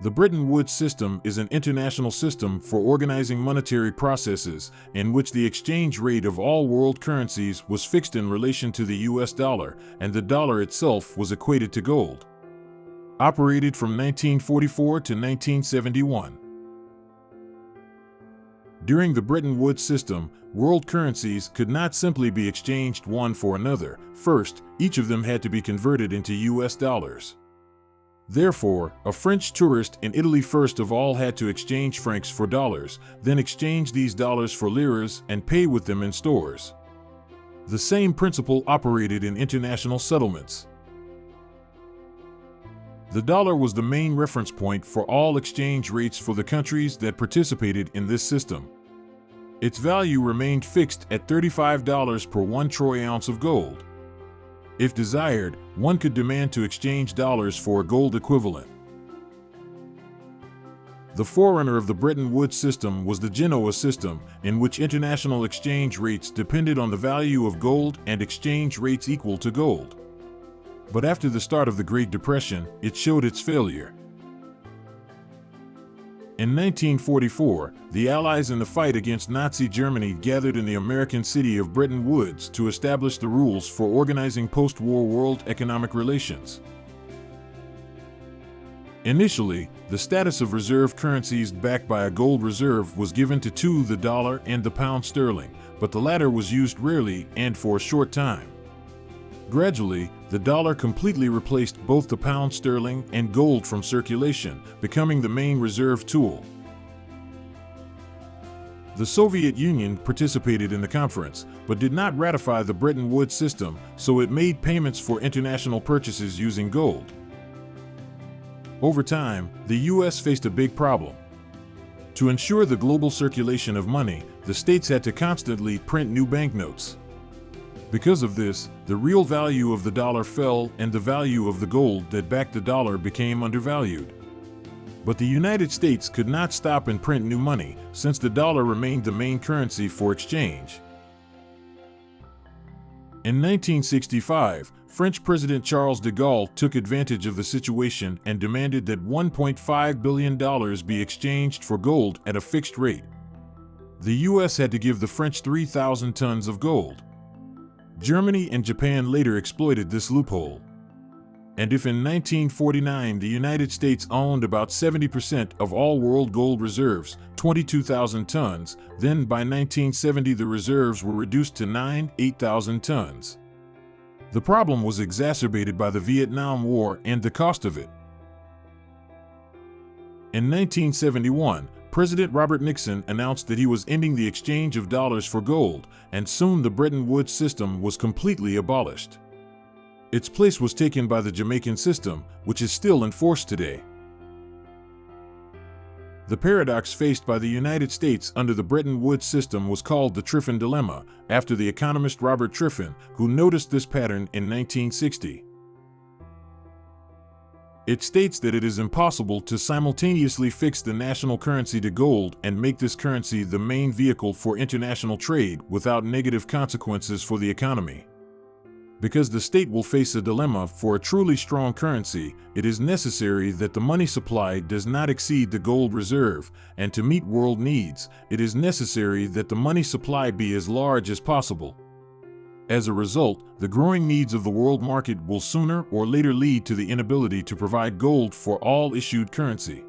The Bretton Woods system is an international system for organizing monetary processes in which the exchange rate of all world currencies was fixed in relation to the US dollar, and the dollar itself was equated to gold. Operated from 1944 to 1971. During the Bretton Woods system, world currencies could not simply be exchanged one for another. First, each of them had to be converted into US dollars. Therefore, a French tourist in Italy first of all had to exchange francs for dollars, then exchange these dollars for liras and pay with them in stores. The same principle operated in international settlements. The dollar was the main reference point for all exchange rates for the countries that participated in this system. Its value remained fixed at $35 per 1 troy ounce of gold. If desired, one could demand to exchange dollars for a gold equivalent. The forerunner of the Bretton Woods system was the Genoese system, in which international exchange rates depended on the value of gold and exchange rates equal to gold. But after the start of the Great Depression, it showed its failure. In 1944, the Allies in the fight against Nazi Germany gathered in the American city of Bretton Woods to establish the rules for organizing post-war world economic relations. Initially, the status of reserve currencies backed by a gold reserve was given to two: the dollar and the pound sterling, but the latter was used rarely and for a short time. Gradually, the dollar completely replaced both the pound sterling and gold from circulation, becoming the main reserve tool. The Soviet Union participated in the conference, but did not ratify the Bretton Woods system, so it made payments for international purchases using gold. Over time, the US faced a big problem. To ensure the global circulation of money, the states had to constantly print new banknotes. Because of this, the real value of the dollar fell and the value of the gold that backed the dollar became undervalued. But the United States could not stop and print new money, since the dollar remained the main currency for exchange. In 1965, French President Charles de Gaulle took advantage of the situation and demanded that $1.5 billion be exchanged for gold at a fixed rate. The US had to give the French 3,000 tons of gold. Germany and Japan later exploited this loophole. And if in 1949 the United States owned about 70% of all world gold reserves, 22,000 tons, then by 1970 the reserves were reduced to 8,000 tons. The problem was exacerbated by the Vietnam War and the cost of it. In 1971, President Robert Nixon announced that he was ending the exchange of dollars for gold, and soon the Bretton Woods system was completely abolished. Its place was taken by the Jamaican system, which is still in force today. The paradox faced by the United States under the Bretton Woods system was called the Triffin dilemma, after the economist Robert Triffin, who noticed this pattern in 1960. It states that it is impossible to simultaneously fix the national currency to gold and make this currency the main vehicle for international trade without negative consequences for the economy. Because the state will face a dilemma for a truly strong currency, it is necessary that the money supply does not exceed the gold reserve, and to meet world needs, it is necessary that the money supply be as large as possible. As a result, the growing needs of the world market will sooner or later lead to the inability to provide gold for all issued currency.